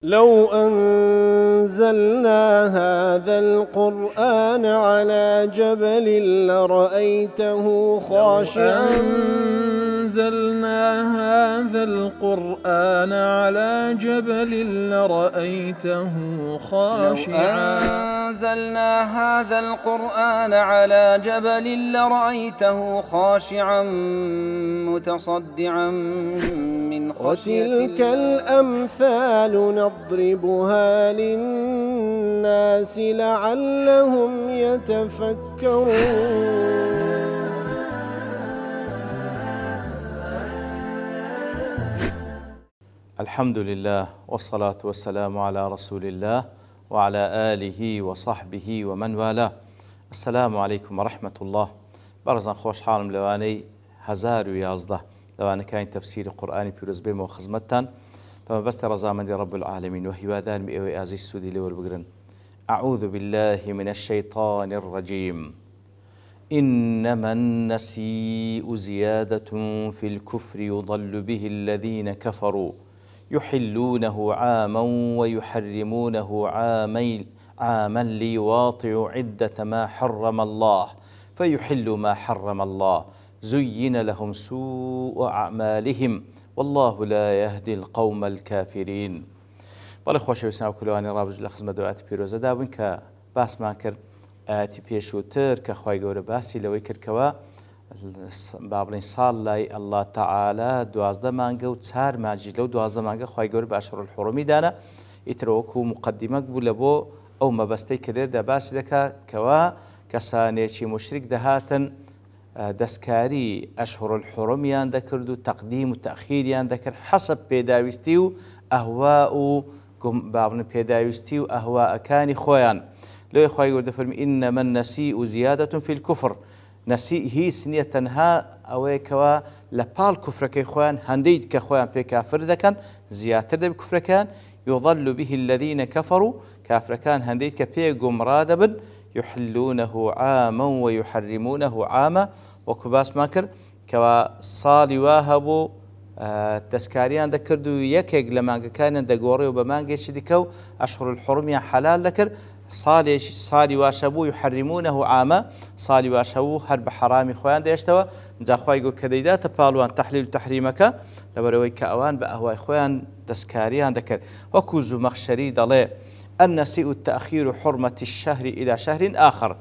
لو أنزلنا هذا القرآن على جبل لرأيته خاشعا أنزلنا هذا القرآن على جبل لرأيته خاشعا أنزلنا هذا القرآن على جبل لرأيته خاشعا متصدعا من خشية وتلك الأمثال نضربها للناس لعلهم يتفكرون. الحمد لله والصلاة والسلام على رسول الله وعلى آله وصحبه ومن والاه. السلام عليكم ورحمة الله. برزان خوش حالم لواني 1011 لواني كاين تفسير قرآني بيروز بيمو خزمتان فما بس رزامندي رب العالمين وهيوادان مئوي آزي السودي لور بقرن. أعوذ بالله من الشيطان الرجيم. إنما النسيء زيادة في الكفر يضل به الذين كفروا يحلونه عاما ويحرمونه عاما ليواطئوا عدة ما حرم الله فيحلوا ما حرم الله زين لهم سوء أعمالهم والله لا يهدي القوم الكافرين. بەڵێ خۆشەویستان کولوانی ڕابردوو لە خزمەت دوایەتی پیرۆزەدا بووین کە باسمان کرد ئاەتی پێشووتر کە خوای گەورە باسی لەوەی کردکەوە با بڵێن ساڵ لای ئەڵڵا تەعالا 12 مانگە و 4 مانجی لەو 12 مانگە خوای گەورە بە ئەشهورالحوڕمی دانا ئیتر وەکو مقەدیمەک بوو لە بۆ ئەو مەبەستەی کە لێردا باسی دەکات کەوا کەسانێکی مشریک دەهاتن دەستکاری ئەشهورالحوڕمیان دەکرد و تەقدیم و تەخیریان دەکرد حەسەب پێداویستی و ئەهوا و بابن پێداویستی و ئەهواءەکانی خۆیان. لۆی خوای گەورە دەفەرمی ئینەمە النەسیء زیادەة فی الکفر. نەسی هیچ نییە تەنها ئەوەیە کەوا لە پاڵ کوفرەکەی خۆیان هەندەی کە خۆیان پێ کافر دەکەن زیاتر دەبێت کوفرەکان یضل به الذین کەفروا کافرەکان هەندەی کە پێ گومڕا دەبن یحلونه عاما ويحرمونه عاما وەکو باسمان کرد کەوا ساڵی وا هەبوو دەستکاریان دەکرد و یەکێک لە مانگەکانیان دەگۆڕێ و بە مانگێکی دیکە و ئەشهورالحوڕمیان حەلال دەکرد ساڵی واشە بوو یحرمونه عاما ساڵی واشە بوو هەر بە حەرامی خۆیان دەهێشتەوە جا خوای گەورە کە دەیداتە پاڵوان تەحلیل و تەحریمەکە لەبەرەوەی کە ئەوان بە ئەهوای خۆیان دەستکاریان دەکرد. وەکو زومەخشەری دەڵێ النسيء التأخير حرمة الشهر إلى شهر آخر.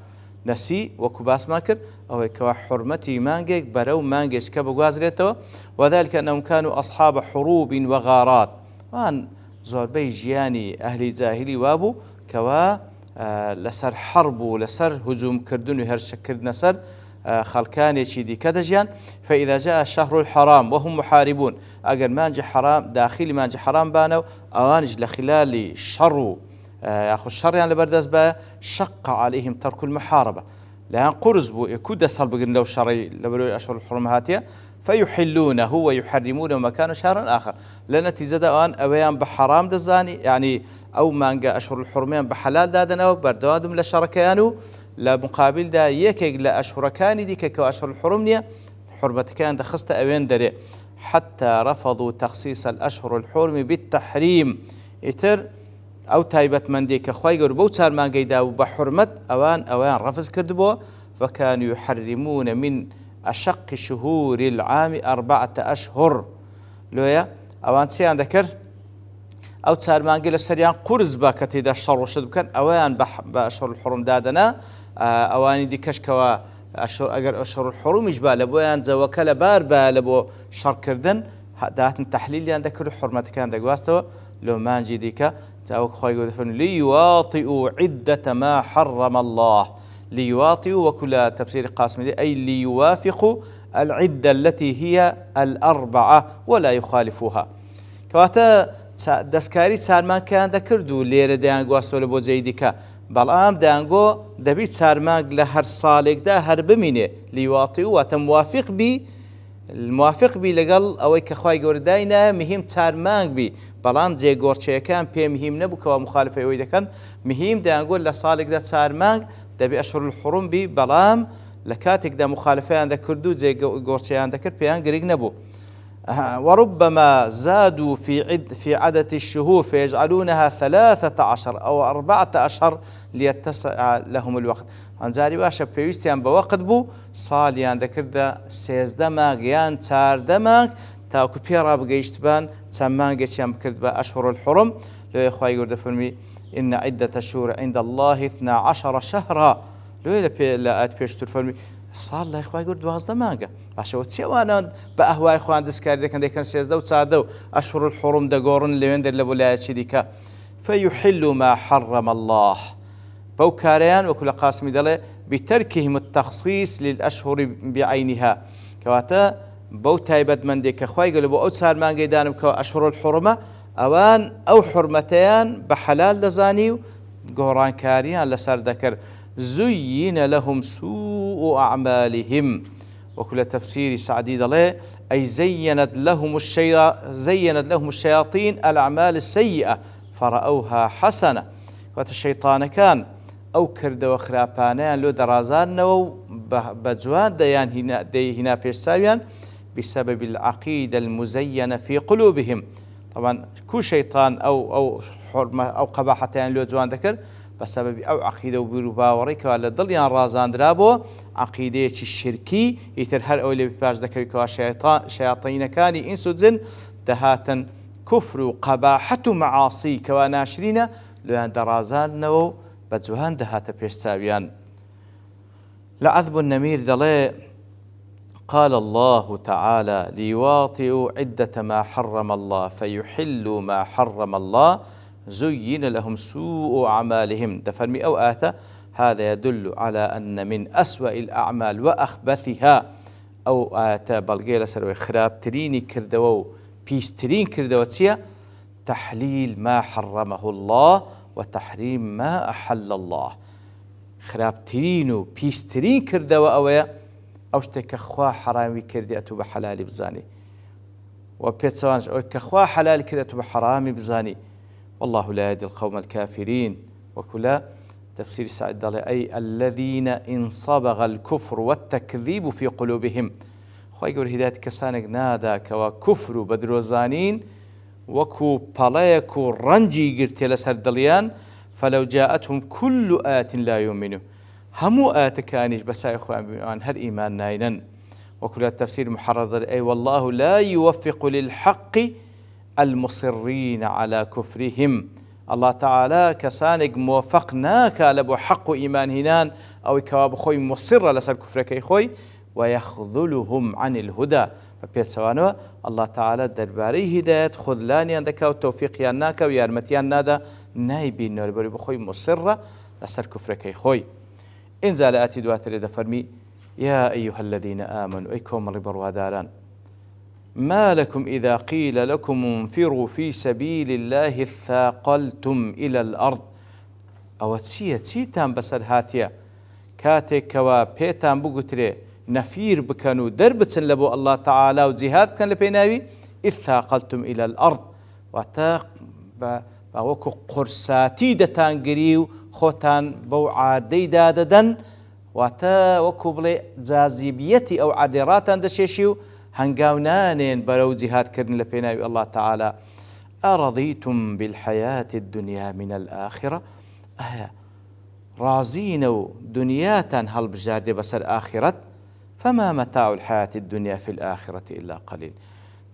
نسی وەکو باسمان کرد ئەوەی کەوا حرمەتی مانگێک بەرەو مانگێک کە بگوازرێتەوە وذلك أنهم كانوا أصحاب حروب وغارات. وان زۆربەی ژیانی ئەهلی جاهلی وابوو کەوا لەسەر حەرب و لەسەر هجوومکردن و هەرشەکردنە سەر خەڵکانێکی دیکە دەژیان. فإذا جاء الشهر الحرام وهم محاربون ئەگەر مانجی حرام داخلی مانجی حرام بانە و ئەوانش لە خلالی شەڕ و یاخود شەڕیان لەبەردەست بە شق عليهم ترك المحاربة لەیان قورس بوو ئێکو دەسەڵ بگرن لەو شەڕی لەبەرەوەی ئەشهورالحوڕم هاتیە فيحلونه ويحرمونه مكان شهر آخر. لنتيجة أن أويان بحرام دزاني يعني أو مانجا أشهر الحرمين بحلال دادنا وبردوادم لشركيانو لمقابل دا يكيك لأشهر كاني دي كو أشهر الحرمنية حرمة كان دخست أوين دري حتى رفضوا تخصيص الأشهر الحرم بالتحريم إتر أو تايبت من ديك أخوي قربو تار مانجا دا وبحرمة أوان رفض كردبو فكانوا يحرمون من أشق شهور العام 4 أشهر. لويا أوان سيان ذكر أو تسار مانجي لسريان قرز باكتي دا الشر وشد بكن أوان بأشهر الحرم دادنا أواني دي كشكوا أشهر الحرم يجبا لبوان زوكلا باربا لبو شر كردن دات تحليل يعني ذكر حرمة كان دقواستوا لو مانجي ديكا تاوك خوي يقول ليواطئوا عدة ما حرم الله. ليواطئوا وكل تفسير قاسم أي ليوافقوا العدة التي هي 4 ولا يخالفوها. كواتا دسكاري سارمان كان دكردو ليرة ديانغو أسول بو زيدكا بلام ديانغو دبيت سارمان لهر صالك دا هر بمينه ليواطئوا وتموافق بي الموافق بي لقل أوي كخواي قورداينا مهم سارمان بي بلام جي قورشي كان بي مهم نبو كوا مخالفة يويدا كان مهم ديانغو لصالك دا سارمان دەبێ ئەشهورالحوڕم بی بەڵام لە کاتێکدا مخالفەیان دەکرد و جێ گۆڕچەیان دەکرد پێیان گرنگ نەبوو. وربما زادوا في عدد الشهور فيجعلونها 13 أو 14 ليتسع لهم الوقت. هەنجاری باشە پێویستیان بە وەقت بوو ساڵیان دەکردە 13 مانگ یان 14 مانگ تاوکو پێڕا بگەیشتبان چەند مانگێکیان بکرد بە ئەشهور الحرم. لێ خوای گەورە دەفەرمی إن عدة الشهور عند الله 12 شهرا. لێ لە ئاەت پێشتر فەرمی ساڵ لای خوای گەورە 12 مانگە. باشەوە چێوانە بە ئەهوای خۆیان دەستکاری دەکەن دەیکەن 13 و 14 و ئەشهور الحرم دەگۆڕن لەوێن دەر لە ویلایەتی دیکە. فيحل ما حرم الله بەو کارەیان وەکو لە قاسمی دەڵێ بتركهم التخصيص للأشهر بعينها کەواتە بەو تایبەتمەندێک کە خوای گەورە بۆ ئەو چار مانگەی دانم کە ئەشهور الحرمە ئەوان ئەو حرمەتەیان بە حەلال دەزانی و گۆڕانکاریان لەسەر دەکرد. زين لهم سوء أعمالهم وكل تفسير سعدي دڵێ أي زينت لهم الشياطين الأعمال السيئة فرأوها حسنة. والشيطان كان أو كردوا خراپانیان لۆ دەڕازانەوە و بە جوان دەیهینا پێشچاویان بسبب العقيدة المزينة في قلوبهم. طبعا كو شيطان أو قباحتيان لۆ جوان دەکرد بسبب أو عقيدة وبيرو باوەڕی کەوا لە دڵیان ڕازاندرابۆ عقیدەیەکی شرکی ئیتر هەر ئەو لێ پاش دەکەوی کەوا شەیاطینەکانی ئینس و جن دەهاتن كفر و قەباحەت و مەعاسی کەوا ناشرینە لۆیان دەڕازانەوە و بە جوان دەهاتە پێشچاویان. لە عەذب النەمیر دەڵێ قال الله تعالى ليواطئوا عدة ما حرم الله فيحلوا ما حرم الله زين لهم سوء أعمالهم. دفرمي أو آتا هذا يدل على أن من أسوأ الأعمال وأخبثها أو آتا بلغيلة سروي خراب تريني كردو بيسترين كردو تحليل ما حرمه الله وتحريم ما أحل الله. خراب ترينو بيسترين كردو أويا أو شتك خوا حرامي كردي أتو بحلالي بزاني وبيتسوانج أو كخوا حلال كردي أتو بحرامي بزاني. والله لا يهدي القوم الكافرين. وكلا تفسير سعد أي الذين انصبغ الكفر والتكذيب في قلوبهم. خواهي يقول هداية كسانك نادا كوا كفر بدروزانين وكو بلايكو رنجي قرتي لسر دليان فلو جاءتهم كل آت لا يؤمنوا همو آت كانيش بسا إخوان هر إيمان ناينا. وكل التفسير محرر أي والله لا يوفق للحق المصرين على كفرهم. الله تعالى كسانك موفقناك لبو حق إيمان هنان أو كواب خوي مصر لسر كفرك خوي ويخذلهم عن الهدى. فبيت سوانوا الله تعالى درباري هداية خذلاني عندك وتوفيقيان ناك ويارمتيان نادا نايبين نوربري بخوي مصر لسر كفرك خوي. إنزال آتي دوات لدى فرمي يا أيها الذين آمنوا أيكم ربروا داران ما لكم إذا قيل لكم انفروا في سبيل الله اثاقلتم إلى الأرض. أو تسيتان بسر هاتيا كاتك كوا بيتان بقتري نفير بكانوا دربتن لبو الله تعالى وجهاد كان لبيناوي اثاقلتم إلى الأرض واتاق باوكو قرساتي دتان قريو خوتان بو عادي داددن واتا وكو بلي جاذبيتي أو عادراتان دشيشيو هنگاونانين برو جهاد كرن لبيناوي الله تعالى أرضيتم بالحياة الدنيا من الآخرة. رازين دنياتان هل بجاردي بسر آخرت فما متاع الحياة الدنيا في الآخرة إلا قليل.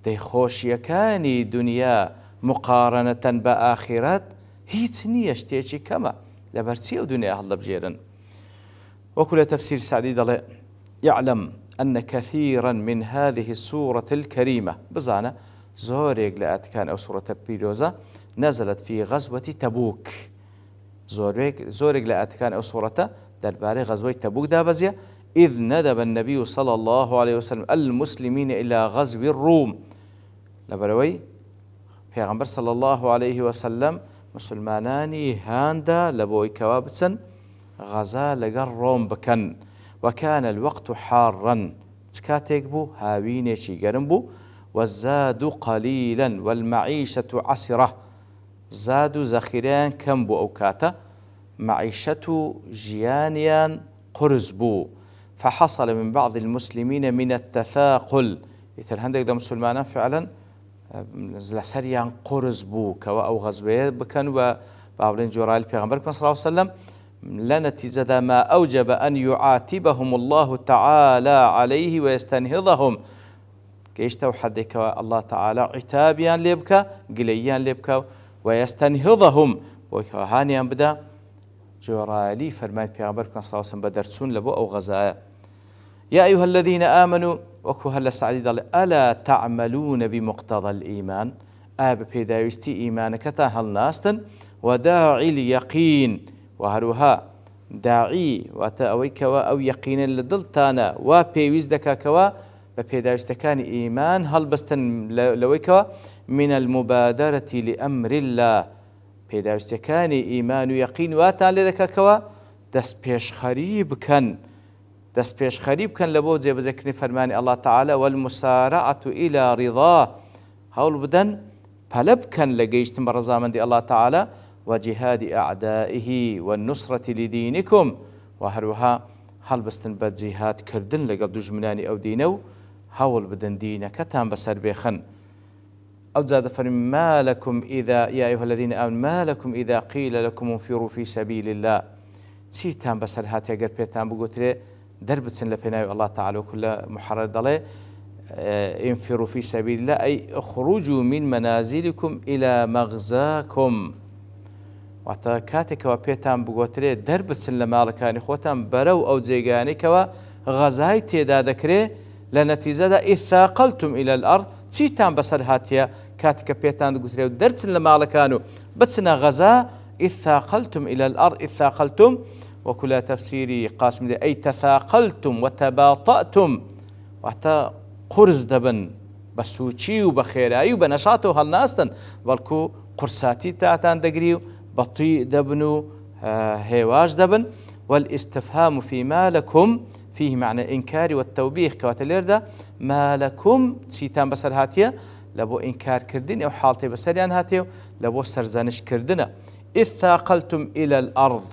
دي خوش يكاني دنيا مقارنة بآخرت هيت نيشتيشي كما لبرتي ودنيا هل بجيرن. وكل تفسير سعدي دل يعلم أن كثيرا من هذه السورة الكريمة بزانا زوريق لأتكان أو سورة بيروزا نزلت في غزوة تبوك. زوريق لأتكان أو سورة درباري غزوة تبوك دابزيا إذ ندب النبي صلى الله عليه وسلم المسلمين إلى غزو الروم. لبروي پیغمبر صلى الله عليه وسلم مسلماناني هاندا لبوي كوابتسن غزا لقر روم بكن وكان الوقت حارا تكاتيك بو هاوينيشي قرنبو والزاد قليلا والمعيشة عسرة. زاد زخيران كمبو أوكاتا معيشة جيانيان قرزبو. فحصل من بعض المسلمين من التثاقل ئیتر هەندێک لە مسلمانان فعلا لەسەریان قورس بوو کەەوە ئەو غەزوەیە بکەن و با بڵێن جۆرای پێغەمبەر صلی الله عليه وسلم لە نەتیجەدا ما أوجب أن يعاتبهم الله تعالى عليه ويستنهضهم گەیشتە و حەدێکەوە الله تعالى عتابیان لێ بکە گلەییان لێ بکە ويستنهضهم بۆی کەوە هانیان بدا جۆرایلی فەرمای پێغەمبەر صلی الله عليه وسلم بە دەرچوون لە بۆ ئەو غەزایە. يا أيها الذين آمنوا وكو هلا سعدي ضل ألا تعملون بمقتضى الإيمان بپێداویستی ئیمانەکەتان هەڵناستن وداعي اليقين وهروها داعی واتە ئەوەی کەوە ئەو یەقینە لە دڵتانە وا پێویست دەکاکەوە بە پێداویستەکانی ئیمان هەڵبەستن لەوەی کەوە من المبادرة لأمر الله پێداویستەکانی ئیمان و یەقین واتان لێ دەکاکەوە دەست پێشخەری بکەن لە بۆ جێبەجێکردنی فەرمانی الله تعالى والمسارعة إلى رضاه هەوڵ بدەن پەلە بکەن لە گەیشتن بە ڕەزامەندی الله تعالى وجهاد أعدائه والنصرة لدينكم وهروها هەڵبەستن بە جیهاد کردن لەگەڵ دوژمنانی ئەو دینە و هەوڵ بدەن دینەکەتان بەسەر بێخن. أو زاد فرم ما لكم إذا يا أيها الذين آمنوا ما لكم إذا قيل لكم انفروا في سبيل الله چیتان بەسەر هاتی ئەگەر پێتان بگوترێ دەربچن لە پێناوی الله تعالى وكل محرر دەڵێ انفروا في سبيل الله أي اخرجوا من منازلكم إلى مغزاكم واتە کاتێکەوە پێتان بگوترێ دەربچن لە ماڵەکانی خۆتان بەرەو ئەو جێگانێکەوە غەزای تێدا دەکرێ لە نەتیجەدا ئیثاقلتم إلى الأرض چیتان بەسەر هاتیە کاتێککە پێتان دەگوترێ و دەرچن لە ماڵەکان و بچنە غەزا إثاقلتم إلى الأرض إثاقلتم وكل تفسيري قاسم دي أي تثاقلتم وتباطأتم وحتى قرز دبن بسوچی و بەخێرایی و بە نەشات و هەڵناستن بەڵکو قورساتی تاتان دەگری و بەطیء دەبن و هێواش دەبن. والاستفهام فيما لكم فيه معنى إنكار والتوبيخ كواتە لێردا ما لكم چیتان بەسەر هاتیە لە بۆ ئینکار کردن ئەو حاڵتەی بەسەریان هاتێ و لە بۆ سەرزانش کردنە. إثاقلتم إلى الأرض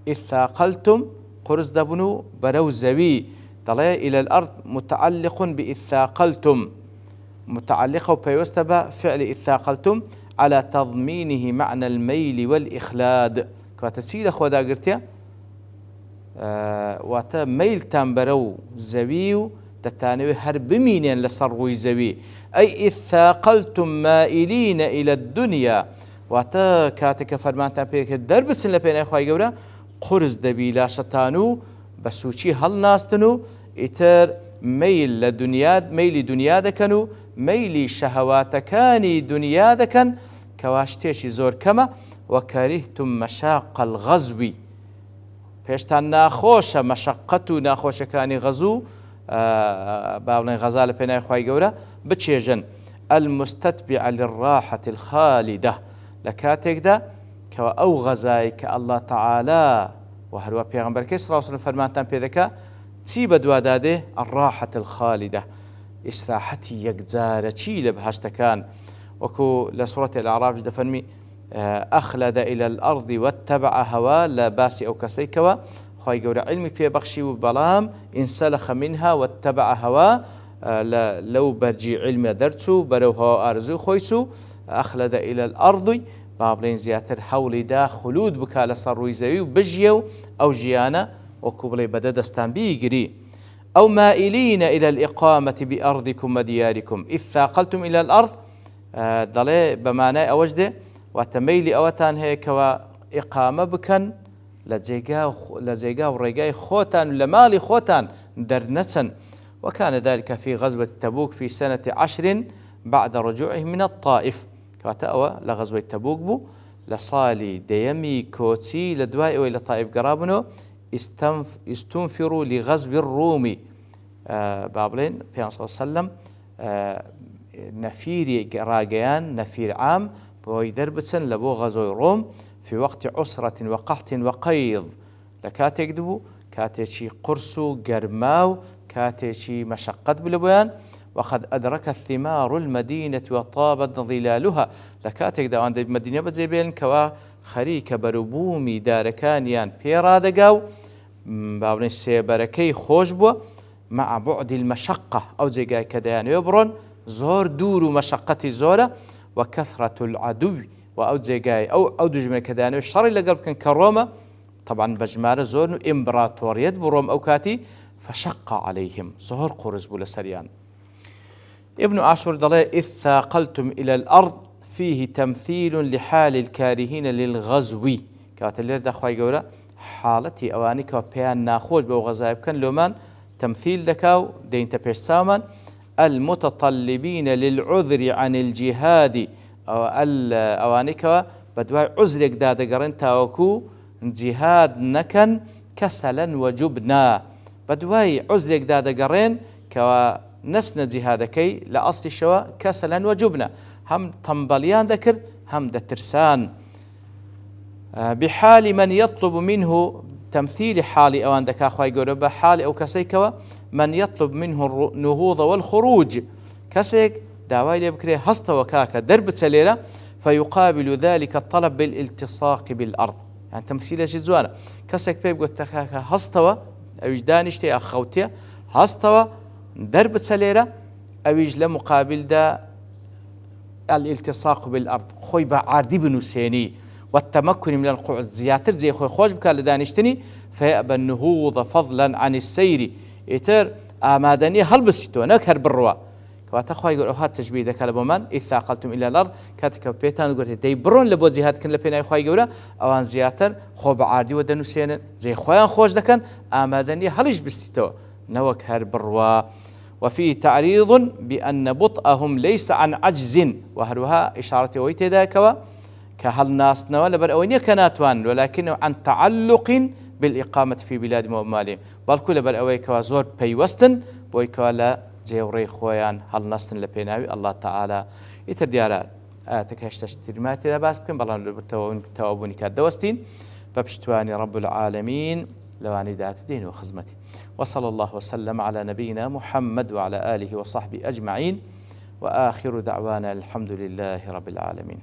إثاقلتم قرز دبنو برو زوي طلع إلى الأرض متعلق بإثاقلتم متعلق وبيوستبا فعل إثاقلتم على تضمينه معنى الميل والإخلاد كاتسيل خدا قرتيا واتا ميل تنبرو زوي تتانوي هرب مينين لصروي زوي أي إثاقلتم مائلين إلى الدنيا واتا كاتك فرمانتا بيك دربسن لبين أخوة قورا قرز دبي لا شتانو بسوچی هەڵناستن ئیتر مەیل لە دنیا مەیلی دنیا دەکەن و مەیلی شەهەواتەکانی دنیا دەکەن کەوا شتێکی زۆر کەمە وەکەریهتم مەشاق الغەزوی پێشتان ناخۆشە مەشەقەت و ناخۆشەکانی غەزوو با بڵێن غەزا لە پێناوی خوای گەورە بچێژن المستتبع للراحة الخالدة لە کاتێکدا کەوا ئەو غەزای کە الله تعالى وهروە پێغەمبەرەکەی صلی الله علیه و سلم فەرمانتان پێ دەکا چی بەدوادادێ الراحة الخالدة ئیسراحەتی یەکجارەچی لە بەهەشتەکان وەکو لە سوورەتی الأعراف دەفەرمی أخلد إلى الأرض واتبع هوا لە باسی ئەو کەسەی کەوە خوای گەورە علمی پێبەخشی و بەڵام انسلخ منها واتبع هوا لەو بەرجی علمە دەرچوو بەرەو هەوا ئارزوو خۆی چوو أخلد إلى الأرض با بڵێن زیاتر هەوڵیدا خولود بکا لەسەر ڕووی زەوی و بژیە و ئەو ژیانە وەکو بڵێ بەدەدەستان بیگری. أو مائلين إلى الإقامة بأرضكم ودياركم إذ ثاقلتم إلى الأرض دەڵێ بەمانای ئەوەش دێ واتە مەیلی ئەوەتان هەیە کەوە ئیقامە بکەن لە جێگا و ڕێگای خۆتان و لە ماڵی خۆتان دەرنەچن. وكان ذلك في غزوة تبوك في سنة 10 بعد رجوعه من الطائف کەواتە ئەوە لە غەزوەی تەبوک بوو لە ساڵی دەیەمی کۆچی لە دوای ئەوەی لە تائیف گەڕابنەوە استنفروا لغزو الرومی با بڵێن پێغەمبەر صلی الله علیه وسلم نەفیری ڕاگەیان نەفیر عام بۆی دەربچن لە بۆ غەزۆی ڕۆم في وقت عسرة وقحط وقيض لە کاتێک بوو کاتێکی قورس و گەرما و کاتێکی مەشەقەت بوو لە بۆیان وقد أدرك الثمار المدينة وطابت ظلالها لكاتك داوان دي مدينة بزيبين كوا خريك بروبومي داركانيان بيرادقاو بابن السيبركي خوش بوا مع بعد المشقة أو جيجاي كديان يبرون زور دور مشقتي زورة وكثرة العدو وأو جيجاي أو دجمة كديان الشر اللي قلب كان كروما طبعا بجمار زور إمبراطورية بروم أو كاتي فشق عليهم زهور قرز بولا سريان. ابن عاشور ضلي إذ ثاقلتم إلى الأرض فيه تمثيل لحال الكارهين للغزو كاتلير دخواي قولا حالتي أوانيك وبيان ناخوش بو غزايب كان لومان تمثيل دكاو دين تبيش سامان المتطلبين للعذر عن الجهاد أو أوانيك بدواي عذرك دادا قرن تاوكو جهاد نكن كسلا وجبنا بدواي عذرك دادا قرن كوا نسنا جهادكي لأصل الشواء كسلا وجبنا هم تنبليان ذكر هم دترسان بحال من يطلب منه تمثيل حال أوان دكا خواي قرب حال أو كسيكوا من يطلب منه النهوض والخروج كسيك داواي لبكري هستا وكاكا درب سليرة فيقابل ذلك الطلب بالالتصاق بالأرض يعني تمثيل جزوانا كسيك بيب قلت كاكا هستوا أو جدانشتي أخوتي هستوا درب سليرة أويج لمقابل دا الالتصاق بالأرض خوي بعاردي بنوسيني والتمكن من القعود زياتر زي خوي خوش بكا لدانشتني فيأبى النهوض فضلا عن السير إتر آمادني هل بسيتو نكهر بالروا كواتا خوي يقول هات تشبيه ذاك لبومان إذ ثاقلتم إلى الأرض كاتك بيتان قلت دي برون لبو جهاد كن لبيناي خوي يقول أوان زياتر خو بعاردي ودنوسين زي خويان خوش دكن آمادني هلش بسيتو نوكهر بالروا وفيه تعريض بأن بطئهم ليس عن عجز وهروها إشارة ويتداكوا كهل ناس نوال برأوينيا كناتوان ولكنه عن تعلق بالإقامة في بلاد ومالهم بل كل برأويك وزور بيوستن بويكوا لا جيوري خويان هل ناستن لبيناوي الله تعالى يترديارا تكهشتشترمات إذا باس بكم بلان توابوني كالدوستين ببشتواني رب العالمين لواني دات دين وخزمتي وصلى الله وسلم على نبينا محمد وعلى آله وصحبه أجمعين وآخر دعوانا الحمد لله رب العالمين.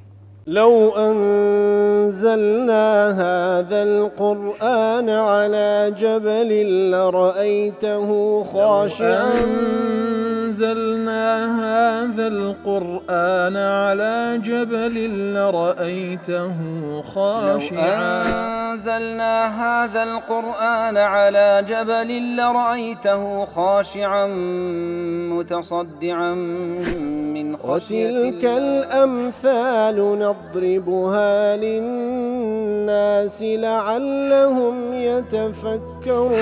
لو أنزلنا هذا القرآن على جبل لرأيته خاشعا أنزلنا هذا القرآن على جبل لرأيته خاشعا أنزلنا هذا القرآن على جبل لرأيته خاشعا متصدعا من خشية وتلك الأمثال نضربها للناس لعلهم يتفكرون